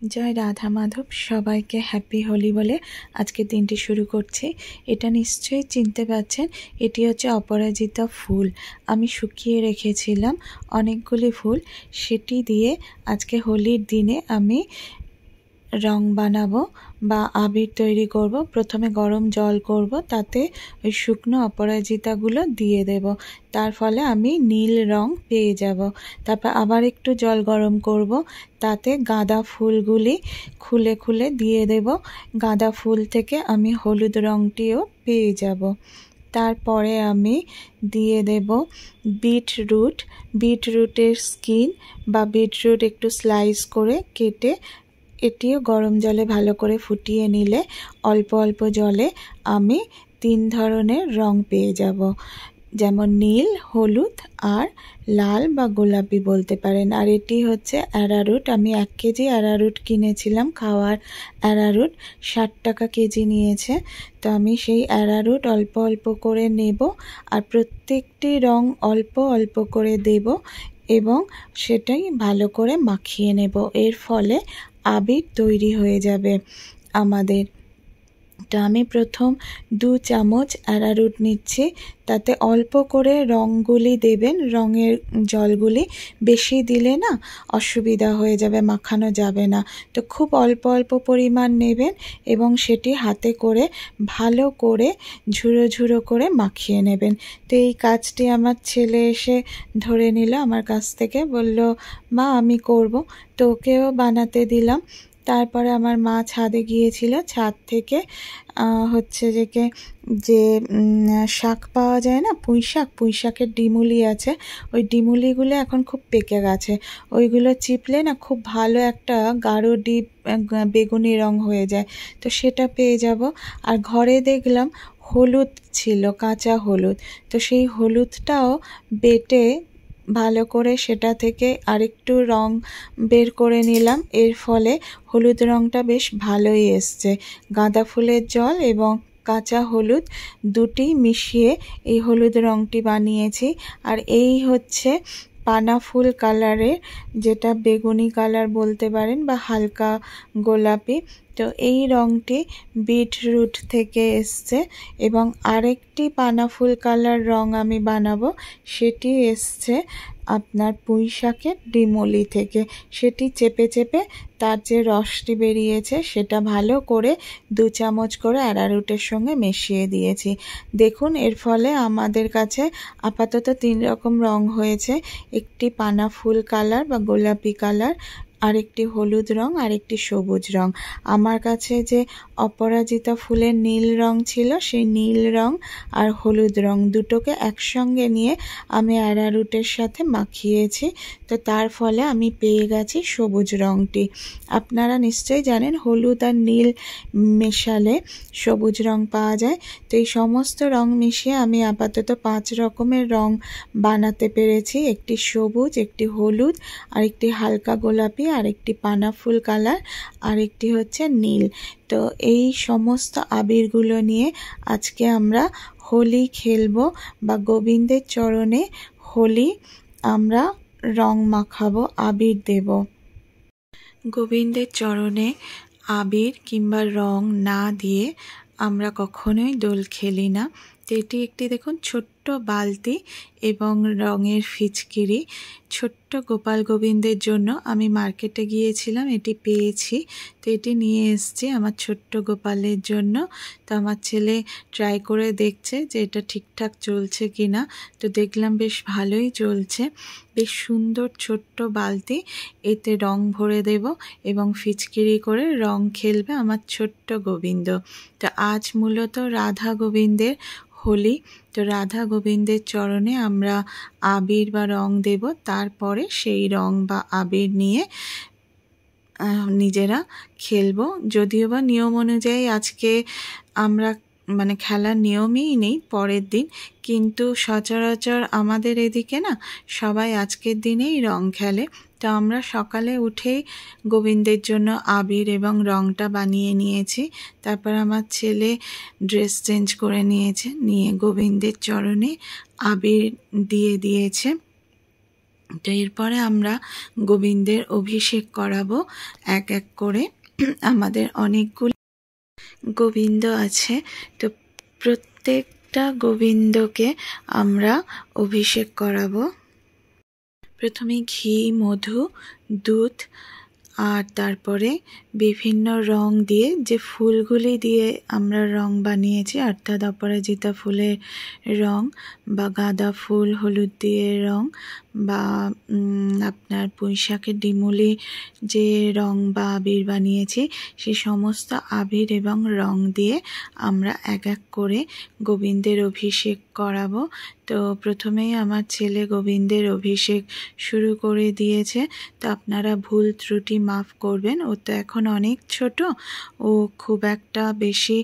জয় রাধা মাধব। সবাইকে হ্যাপি হোলি বলে আজকের দিনটি শুরু করছি। এটা নিশ্চয়ই চিনতে পারছেন, এটি হচ্ছে অপরাজিতা ফুল। আমি শুকিয়ে রেখেছিলাম অনেকগুলি ফুল, সেটি দিয়ে আজকে হোলির দিনে আমি রং বানাবো বা আবির তৈরি করব। প্রথমে গরম জল করব, তাতে ওই শুকনো অপরাজিতাগুলো দিয়ে দেব, তার ফলে আমি নীল রং পেয়ে যাব। তারপর আবার একটু জল গরম করব, তাতে গাঁদা ফুলগুলি খুলে খুলে দিয়ে দেব। গাঁদা ফুল থেকে আমি হলুদ রংটিও পেয়ে যাব। তারপরে আমি দিয়ে দেব বিটরুটের স্কিন বা বিটরুট একটু স্লাইস করে কেটে, এটিও গরম জলে ভালো করে ফুটিয়ে নিলে অল্প অল্প জলে আমি 3 ধরনের রং পেয়ে যাব, যেমন নীল, হলুদ আর লাল বা গোলাপি বলতে পারেন। আর এটি হচ্ছে অ্যারারুট। আমি 1 কেজি অ্যারারুট কিনেছিলাম, খাওয়ার অ্যারারুট 60 টাকা কেজি নিয়েছে। তো আমি সেই অ্যারারুট অল্প অল্প করে নেব আর প্রত্যেকটি রং অল্প অল্প করে দেব এবং সেটাই ভালো করে মাখিয়ে নেব। এর ফলে আবির তৈরি হয়ে যাবে আমাদের। তো আমি প্রথম 2 চামচ অ্যারারুট নিচ্ছি, তাতে অল্প করে রঙগুলি দেবেন। রঙের জলগুলি বেশি দিলে না অসুবিধা হয়ে যাবে, মাখানো যাবে না। তো খুব অল্প অল্প পরিমাণ নেবেন এবং সেটি হাতে করে ভালো করে ঝুরো ঝুরো করে মাখিয়ে নেবেন। তো এই কাজটি আমার ছেলে এসে ধরে নিল আমার কাছ থেকে, বলল মা আমি করব। তো ওকেও বানাতে দিলাম। তারপরে আমার মা ছাদে গিয়েছিল, ছাদ থেকে যে শাক পাওয়া যায় না, পুঁই শাকের ডিমুলি আছে, ওই ডিমুলিগুলো এখন খুব পেকে গেছে। ওইগুলো চিপলে না খুব ভালো একটা গাঢ় ডিপ বেগুনি রং হয়ে যায়। তো সেটা পেয়ে যাব। আর ঘরে দেখলাম হলুদ ছিল, কাঁচা হলুদ। তো সেই হলুদটাও বেটে ভালো করে সেটা থেকে আরেকটু রং বের করে নিলাম। এর ফলে হলুদ রংটা বেশ ভালোই এসছে। গাঁদা ফুলের জল এবং কাঁচা হলুদ দুটি মিশিয়ে এই হলুদ রংটি বানিয়েছি। আর এই হচ্ছে পানা ফুল কালারের, যেটা বেগুনি কালার বলতে পারেন বা হালকা গোলাপি। তো এই রংটি বিটরুট থেকে এসছে এবং আরেকটি পানা ফুল কালার রং আমি বানাবো, সেটি এসছে আপনার পুঁই শাকের ডিমলি থেকে। সেটি চেপে চেপে তার যে রসটি বেরিয়েছে সেটা ভালো করে 2 চামচ করে অ্যারারুটের সঙ্গে মিশিয়ে দিয়েছি। দেখুন, এর ফলে আমাদের কাছে আপাতত 3 রকম রং হয়েছে। একটি পানা ফুল কালার বা গোলাপি কালার, আরেকটি হলুদ রং, আরেকটি সবুজ রং। আমার কাছে যে অপরাজিতা ফুলের নীল রং ছিল, সেই নীল রং আর হলুদ রং দুটোকে একসঙ্গে নিয়ে আমি অ্যারারুটের সাথে মাখিয়েছি। তো তার ফলে আমি পেয়ে গেছি সবুজ রংটি। আপনারা নিশ্চয়ই জানেন হলুদ আর নীল মেশালে সবুজ রং পাওয়া যায়। তো এই সমস্ত রং মিশিয়ে আমি আপাতত 5 রকমের রং বানাতে পেরেছি। একটি সবুজ, একটি হলুদ, আরেকটি হালকা গোলাপি, আরেকটি পানা ফুল কালার, আরেকটি হচ্ছে নীল। তো এই সমস্ত আবিরগুলো নিয়ে আজকে আমরা হোলি খেলবো বা গোবিন্দের চরণে হোলি আমরা রং মাখাবো, আবির দেব। গোবিন্দের চরণে আবির কিংবা রং না দিয়ে আমরা কখনোই দোল খেলি না। তো এটি একটি দেখুন ছোট্ট বালতি এবং রঙের ফিচকিরি, ছোট্ট গোপাল গোবিন্দের জন্য আমি মার্কেটে গিয়েছিলাম, এটি পেয়েছি। তো এটি নিয়ে এসেছি আমার ছোট্ট গোপালের জন্য। তো আমার ছেলে ট্রাই করে দেখছে যে এটা ঠিকঠাক চলছে কি না। তো দেখলাম বেশ ভালোই চলছে। বেশ সুন্দর ছোট্ট বালতি, এতে রং ভরে দেব এবং ফিচকিরি করে রং খেলবে আমার ছোট্ট গোবিন্দ। তো আজ মূলত রাধা গোবিন্দের হোলি। তো রাধা গোবিন্দের চরণে আমরা আবির বা রং দেব, তারপরে সেই রং বা আবির নিয়ে নিজেরা খেলবো। যদিও বা নিয়ম অনুযায়ী আজকে আমরা খেলার নিয়মই নেই পরের দিন, কিন্তু সচরাচর আমাদের এদিকে না সবাই আজকের দিনেই রং খেলে। তো আমরা সকালে উঠেই গোবিন্দের জন্য আবির এবং রংটা বানিয়ে নিয়েছি। তারপর আমার ছেলে ড্রেস চেঞ্জ করে নিয়েছে, নিয়ে গোবিন্দের চরণে আবির দিয়ে দিয়েছে। তো এরপরে আমরা গোবিন্দের অভিষেক করাবো এক এক করে। আমাদের অনেকগুলো গোবিন্দ আছে, তো প্রত্যেকটা গোবিন্দকে আমরা অভিষেক করাবো। প্রথমে ঘি, মধু, দুধ আর তারপরে বিভিন্ন রং দিয়ে, যে ফুলগুলি দিয়ে আমরা রং বানিয়েছি, অর্থাৎ অপরাজিতা ফুলের রং বা গাঁদা ফুল হলুদ দিয়ে রং, বা আপনার পুঁইশাকের ডিমুলি যে রং বা আবির বানিয়েছি, সেই সমস্ত আবির এবং রং দিয়ে আমরা এক এক করে গোবিন্দের অভিষেক করাবো। তো প্রথমেই আমার ছেলে গোবিন্দের অভিষেক শুরু করে দিয়েছে। তো আপনারা ভুল ত্রুটি মাফ করবেন, ও তো এখন অনেক ছোট, ও খুব একটা বেশি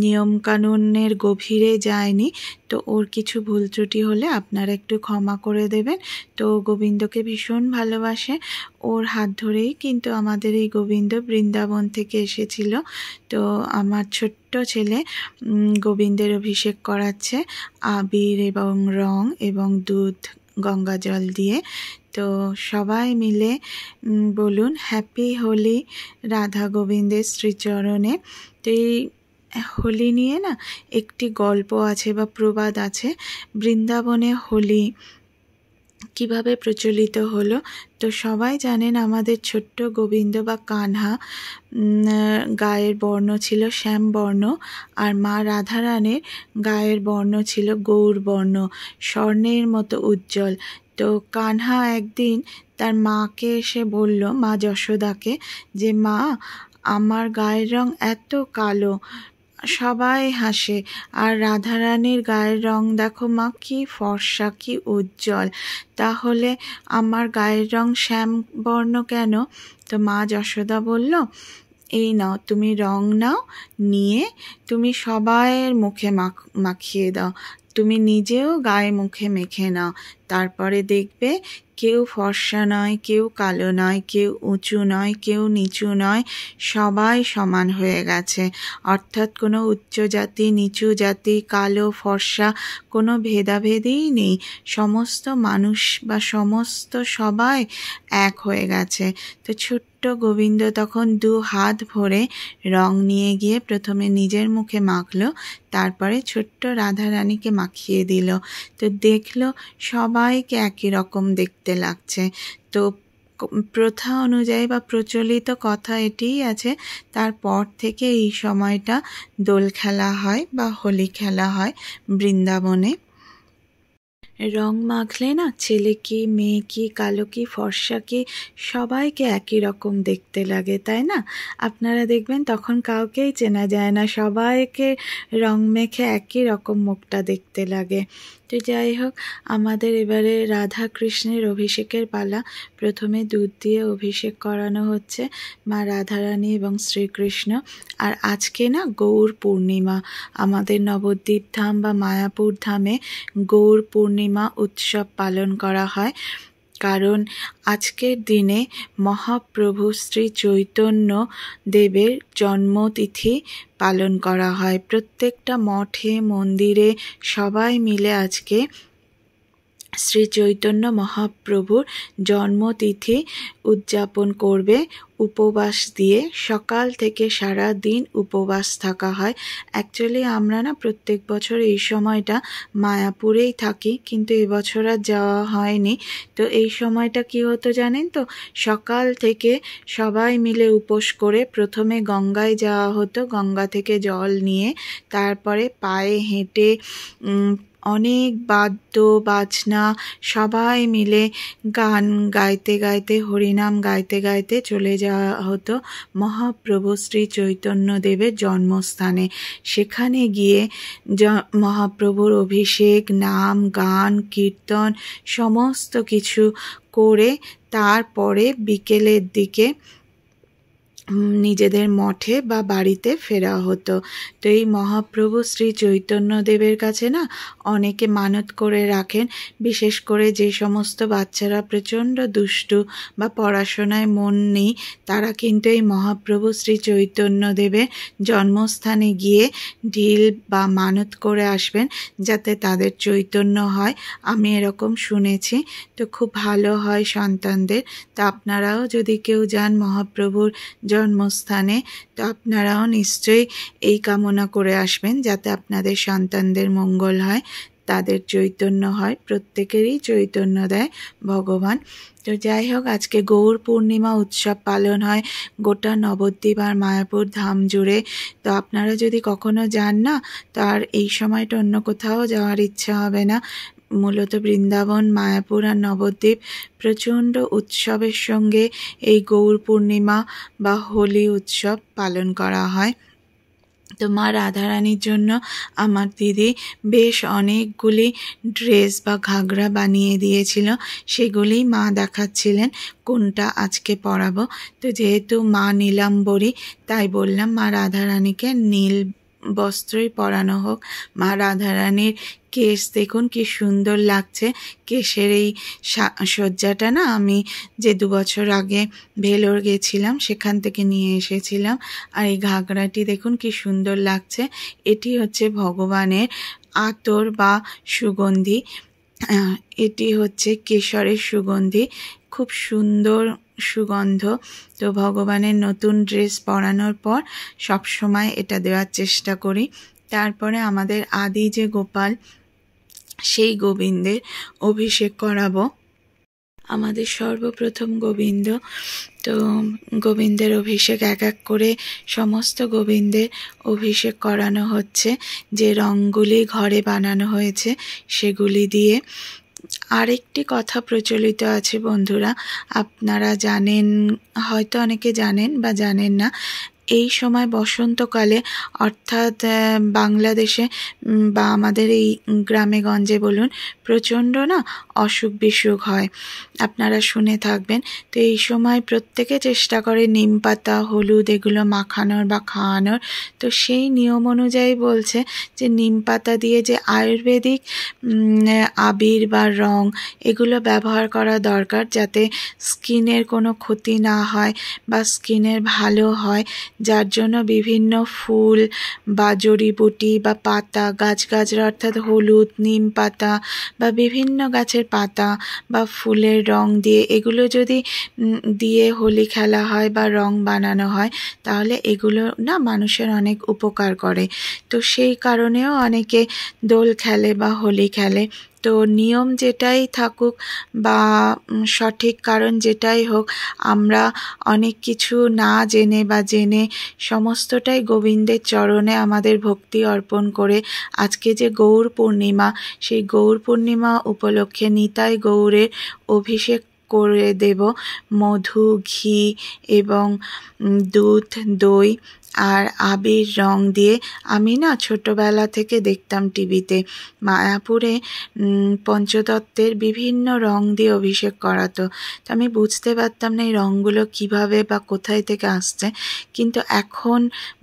নিয়মকানুনের গভীরে যায়নি। তো ওর কিছু ভুল ত্রুটি হলে আপনারা একটু ক্ষমা করে দেবেন। তো গোবিন্দকে ভীষণ ভালোবাসে, ওর হাত ধরেই কিন্তু আমাদের এই গোবিন্দ বৃন্দাবন থেকে এসেছিল। তো আমার ছোট্ট ছেলে গোবিন্দের অভিষেক করাচ্ছে আবির এবং রং এবং দুধ গঙ্গা জল দিয়ে। তো সবাই মিলে বলুন হ্যাপি হোলি রাধা গোবিন্দের শ্রীচরণে। তো এই হোলি নিয়ে না একটি গল্প আছে বা প্রবাদ আছে। বৃন্দাবনে হোলি কিভাবে প্রচলিত হলো, তো সবাই জানেন আমাদের ছোট্ট গোবিন্দ বা কানহা গায়ের বর্ণ ছিল শ্যাম বর্ণ, আর মা রাধারানীর গায়ের বর্ণ ছিল গৌর বর্ণ, স্বর্ণের মতো উজ্জ্বল। তো কানহা একদিন তার মাকে এসে বলল, মা যশোদাকে, যে মা, আমার গায়ের রং এত কালো, সবাই হাসে, আর রাধারানীর গায়ের রং দেখো মা কি ফর্সা, কি উজ্জ্বল, তাহলে আমার গায়ের রং শ্যাম বর্ণ কেন? তো মা যশোদা বলল, এই নাও, তুমি রং নাও, নিয়ে তুমি সবাইয়ের মুখে মাখিয়ে দাও, তুমি নিজেও গায়ে মুখে মেখে নাও, তারপরে দেখবে কেউ ফর্সা নয়, কেউ কালো নয়, কেউ উঁচু নয়, কেউ নিচু নয়, সবাই সমান হয়ে গেছে। অর্থাৎ কোনো উচ্চ জাতি, নিচু জাতি, কালো ফর্সা কোনো ভেদাভেদই নেই, সমস্ত মানুষ বা সমস্ত সবাই এক হয়ে গেছে। তো ছোট্ট গোবিন্দ তখন 2 হাত ভরে রং নিয়ে গিয়ে প্রথমে নিজের মুখে মাখলো, তারপরে ছোট্ট রাধারানীকে মাখিয়ে দিল। তো দেখলো সবাইকে একই রকম দেখতে লাগছে। তো প্রথা অনুযায়ী বা প্রচলিত কথা এটিই আছে, তারপর থেকে এই সময়টা দোল খেলা হয় বা হোলি খেলা হয় বৃন্দাবনে। রং মাখলে না ছেলে কি মেয়ে কি কালো কি ফর্সা কি সবাইকে একই রকম দেখতে লাগে, তাই না? আপনারা দেখবেন তখন কাউকেই চেনা যায় না, সবাইকে রং মেখে একই রকম মুখটা দেখতে লাগে। তো যাই হোক, আমাদের এবারে রাধা কৃষ্ণের অভিষেকের পালা। প্রথমে দুধ দিয়ে অভিষেক করানো হচ্ছে মা রাধারানী এবং শ্রীকৃষ্ণ। আর আজকে না গৌর পূর্ণিমা, আমাদের নবদ্বীপ ধাম বা মায়াপুর ধামে গৌর পূর্ণিমা উৎসব পালন করা হয়। কারণ আজকের দিনে মহাপ্রভু শ্রী চৈতন্য দেবের জন্মতিথি পালন করা হয়। প্রত্যেকটা মঠে মন্দিরে সবাই মিলে আজকে শ্রী চৈতন্য মহাপ্রভুর জন্মতিথি উদযাপন করবে উপবাস দিয়ে। সকাল থেকে সারা দিন উপবাস থাকা হয়। অ্যাকচুয়ালি আমরা না প্রত্যেক বছর এই সময়টা মায়াপুরেই থাকি, কিন্তু এবছর আর যাওয়া হয়নি। তো এই সময়টা কি হতো জানেন তো, সকাল থেকে সবাই মিলে উপোস করে প্রথমে গঙ্গায় যাওয়া হতো, গঙ্গা থেকে জল নিয়ে, তারপরে পায়ে হেঁটে অনেক বাদ্য বাজনা সবাই মিলে গান গাইতে গাইতে, হরিনাম গাইতে গাইতে চলে যাওয়া হতো মহাপ্রভু শ্রী চৈতন্যদেবের জন্মস্থানে। সেখানে গিয়ে মহাপ্রভুর অভিষেক, নাম গান কীর্তন সমস্ত কিছু করে তারপরে বিকেলের দিকে নিজেদের মঠে বা বাড়িতে ফেরা হতো। তো এই মহাপ্রভু শ্রী চৈতন্যদেবের কাছে না অনেকে মানত করে রাখেন, বিশেষ করে যে সমস্ত বাচ্চারা প্রচণ্ড দুষ্টু বা পড়াশোনায় মন নেই, তারা কিন্তু এই মহাপ্রভু শ্রী চৈতন্যদেবের জন্মস্থানে গিয়ে ঢিল বা মানত করে আসবেন যাতে তাদের চৈতন্য হয়। আমি এরকম শুনেছি। তো খুব ভালো হয় সন্তানদের। তা আপনারাও যদি কেউ যান মহাপ্রভুর জন্মস্থানে, তো আপনারাও নিশ্চয়ই এই কামনা করে আসবেন যাতে আপনাদের সন্তানদের মঙ্গল হয়, তাদের চৈতন্য হয়। প্রত্যেকেরই চৈতন্য দেয় ভগবান। তো যাই হোক, আজকে গৌর পূর্ণিমা উৎসব পালন হয় গোটা নবদ্বীপ আর মায়াপুর ধাম জুড়ে। তো আপনারা যদি কখনো যান না, তার এই সময়টা অন্য কোথাও যাওয়ার ইচ্ছা হবে না। মূলত বৃন্দাবন, মায়াপুর আর নবদ্বীপ প্রচণ্ড উৎসবের সঙ্গে এই গৌর পূর্ণিমা বা হোলি উৎসব পালন করা হয়। তো মা রাধারানীর জন্য আমার দিদি বেশ অনেকগুলি ড্রেস বা ঘাগরা বানিয়ে দিয়েছিল, সেগুলি মা দেখাচ্ছিলেন কোনটা আজকে পরাবো। তো যেহেতু মা নীলাম্বরী, তাই বললাম মা রাধারানীকে নীল বস্ত্রই পরানো হোক। মা রাধারানীর কেশ দেখুন কি সুন্দর লাগছে। কেশের এই সজ্জাটা না আমি যে 2 বছর আগে ভেলোর গেছিলাম সেখান থেকে নিয়ে এসেছিলাম। আর এই ঘাগরাটি দেখুন কি সুন্দর লাগছে। এটি হচ্ছে ভগবানের আতর বা সুগন্ধি। এটি হচ্ছে কেশরের সুগন্ধি, খুব সুন্দর সুগন্ধ। তো ভগবানের নতুন ড্রেস পরানোর পর সব সময় এটা দেওয়ার চেষ্টা করি। তারপরে আমাদের আদি যে গোপাল, সেই গোবিন্দের অভিষেক করাবো। আমাদের সর্বপ্রথম গোবিন্দ। তো গোবিন্দের অভিষেক এক এক করে সমস্ত গোবিন্দের অভিষেক করানো হচ্ছে। যে রঙগুলি ঘরে বানানো হয়েছে সেগুলি দিয়ে। আরেকটি কথা প্রচলিত আছে বন্ধুরা, আপনারা জানেন, হয়তো অনেকে জানেন বা জানেন না, এই সময় বসন্তকালে, অর্থাৎ বাংলাদেশে বা আমাদের এই গ্রামে গঞ্জে বলুন, প্রচণ্ড না অসুখ বিসুখ হয়, আপনারা শুনে থাকবেন। তো এই সময় প্রত্যেকে চেষ্টা করে নিম পাতা, হলুদ এগুলো মাখানোর বা খাওয়ানোর। তো সেই নিয়ম অনুযায়ী বলছে যে নিম পাতা দিয়ে যে আয়ুর্বেদিক আবির বা রং এগুলো ব্যবহার করা দরকার, যাতে স্কিনের কোনো ক্ষতি না হয় বা স্কিনের ভালো হয়। যার জন্য বিভিন্ন ফুল বা জড়িবুটি বা পাতা, গাছগাছরা অর্থাৎ হলুদ, নিম পাতা বা বিভিন্ন গাছের পাতা বা ফুলের রং দিয়ে, এগুলো যদি দিয়ে হোলি খেলা হয় বা রং বানানো হয়, তাহলে এগুলো না মানুষের অনেক উপকার করে। তো সেই কারণেও অনেকে দোল খেলে বা হোলি খেলে। তো নিয়ম যেটাই থাকুক বা সঠিক কারণ যেটাই হোক, আমরা অনেক কিছু না জেনে বা জেনে সমস্তটাই গোবিন্দের চরণে আমাদের ভক্তি অর্পণ করে আজকে যে গৌর পূর্ণিমা, সেই গৌর পূর্ণিমা উপলক্ষে নিতাই গৌরের অভিষেক করে দেব মধু, ঘি এবং দুধ, দই আর আবির রং দিয়ে। আমি না ছোটবেলা থেকে দেখতাম টিভিতে মায়াপুরে পঞ্চতত্ত্বের বিভিন্ন রং দিয়ে অভিষেক করাতো। তো আমি বুঝতে পারতাম না এই রঙগুলো কীভাবে বা কোথায় থেকে আসছে, কিন্তু এখন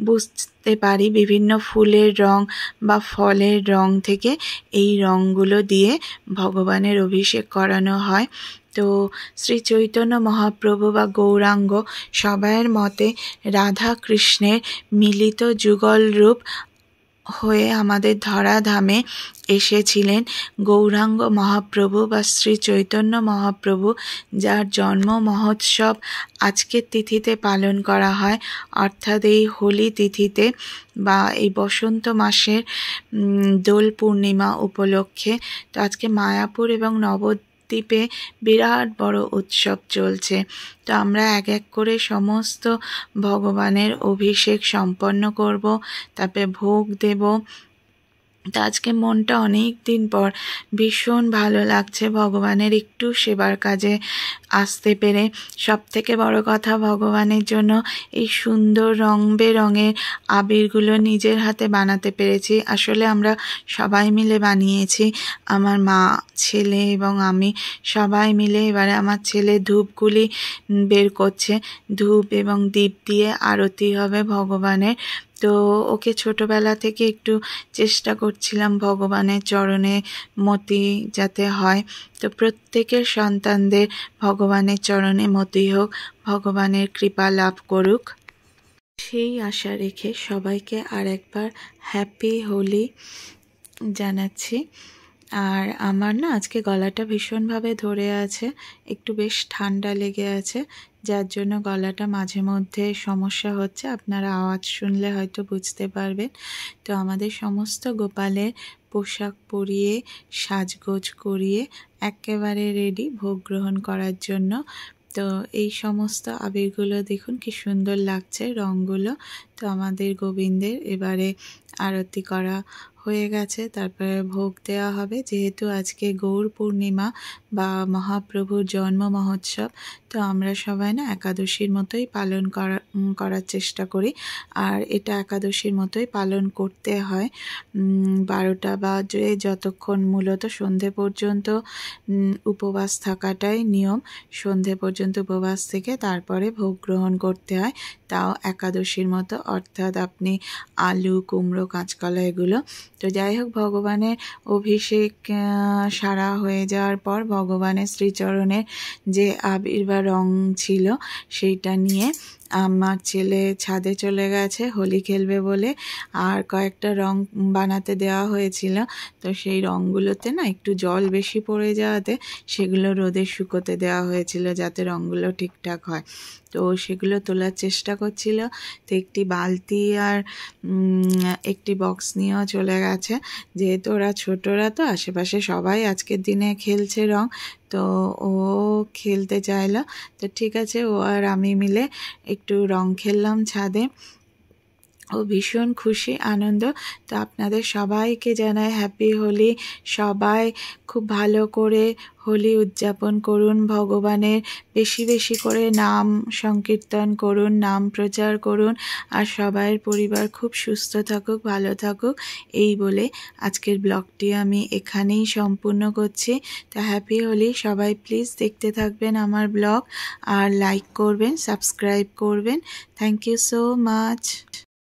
বুঝতে পারি বিভিন্ন ফুলের রং বা ফলের রং থেকে এই রঙগুলো দিয়ে ভগবানের অভিষেক করানো হয়। তো শ্রী চৈতন্য মহাপ্রভু বা গৌরাঙ্গ সবাইয়ের মতে রাধা কৃষ্ণের মিলিত যুগল রূপ হয়ে আমাদের ধরাধামে এসেছিলেন গৌরাঙ্গ মহাপ্রভু বা শ্রী চৈতন্য মহাপ্রভু, যার জন্ম মহোৎসব আজকের তিথিতে পালন করা হয়, অর্থাৎ এই হোলি তিথিতে বা এই বসন্ত মাসের দোল পূর্ণিমা উপলক্ষে। তো আজকে মায়াপুর এবং নবদ্বীপে বিরাট বড় উৎসব চলছে। তো আমরা এক এক করে সমস্ত ভগবানের অভিষেক সম্পন্ন করব, তারপরে ভোগ দেব। তো আজকে মনটা অনেক দিন পর ভীষণ ভালো লাগছে ভগবানের একটু সেবার কাজে আসতে পেরে। সবথেকে বড় কথা, ভগবানের জন্য এই সুন্দর রং বেরঙের আবিরগুলো নিজের হাতে বানাতে পেরেছি। আসলে আমরা সবাই মিলে বানিয়েছি, আমার মা, ছেলে এবং আমি সবাই মিলে। এবারে আমার ছেলে ধূপগুলি বের করছে, ধূপ এবং দীপ দিয়ে আরতি হবে ভগবানের। তো ওকে ছোটবেলা থেকে একটু চেষ্টা করছিলাম ভগবানের চরণে মতি যাতে হয়। তো প্রত্যেকের সন্তানদের ভগবানের চরণে মতি হোক, ভগবানের কৃপা লাভ করুক, সেই আশা রেখে সবাইকে আর একবার হ্যাপি হোলি জানাচ্ছি। আর আমার না আজকে গলাটা ভীষণভাবে ধরে আছে, একটু বেশ ঠান্ডা লেগে আছে, যার জন্য গলাটা মাঝে মধ্যে সমস্যা হচ্ছে। আপনারা আওয়াজ শুনলে হয়তো বুঝতে পারবেন। তো আমাদের সমস্ত গোপালের পোশাক পরিয়ে সাজগোজ করিয়ে একেবারে রেডি ভোগ গ্রহণ করার জন্য। তো এই সমস্ত আবিরগুলো দেখুন কি সুন্দর লাগছে রঙগুলো। তো আমাদের গোবিন্দের এবারে আরতি করা হয়ে গেছে, তারপরে ভোগ দেওয়া হবে। যেহেতু আজকে গৌর পূর্ণিমা বা মহাপ্রভুর জন্ম মহোৎসব, তো আমরা সবাই না একাদশীর মতোই পালন করার চেষ্টা করি। আর এটা একাদশীর মতোই পালন করতে হয়। 12টা বাজে যতক্ষণ, মূলত সন্ধে পর্যন্ত উপবাস থাকাটাই নিয়ম। সন্ধে পর্যন্ত উপবাস থেকে তারপরে ভোগ গ্রহণ করতে হয়, তাও একাদশীর মতো, অর্থাৎ আপনি আলু, কুমড়ো, কাঁচকলা এগুলো। তো যাই হোক, ভগবানের অভিষেক সারা হয়ে যাওয়ার পর ভগবানের শ্রীচরণের যে আবির বা রং ছিল সেইটা নিয়ে আমার ছেলে ছাদে চলে গেছে হোলি খেলবে বলে। আর কয়েকটা রং বানাতে দেওয়া হয়েছিল, তো সেই রঙগুলোতে না একটু জল বেশি পড়ে যাওয়াতে সেগুলো রোদে শুকোতে দেওয়া হয়েছিল যাতে রঙগুলো ঠিকঠাক হয়। তো সেগুলো তোলার চেষ্টা করছিল। তো একটি বালতি আর একটি বক্স নিয়েও চলে গেছে। যেহেতু ওরা ছোটরা, তো আশেপাশে সবাই আজকের দিনে খেলছে রং, তো ও খেলতে চাইলো। তো ঠিক আছে, ও আর আমি মিলে একটু রং খেললাম ছাদে। ও ভীষণ খুশি, আনন্দ। তো আপনাদের সবাইকে জানাই হ্যাপি হোলি। সবাই খুব ভালো করে হোলি উদযাপন করুন, ভগবানের বেশি বেশি করে নাম সংকীর্তন করুন, নাম প্রচার করুন, আর সবাইয়ের পরিবার খুব সুস্থ থাকুক, ভালো থাকুক, এই বলে আজকের ব্লগটি আমি এখানেই সম্পূর্ণ করছি। তো হ্যাপি হোলি। সবাই প্লিজ দেখতে থাকবেন আমার ব্লগ, আর লাইক করবেন, সাবস্ক্রাইব করবেন। Thank you so much.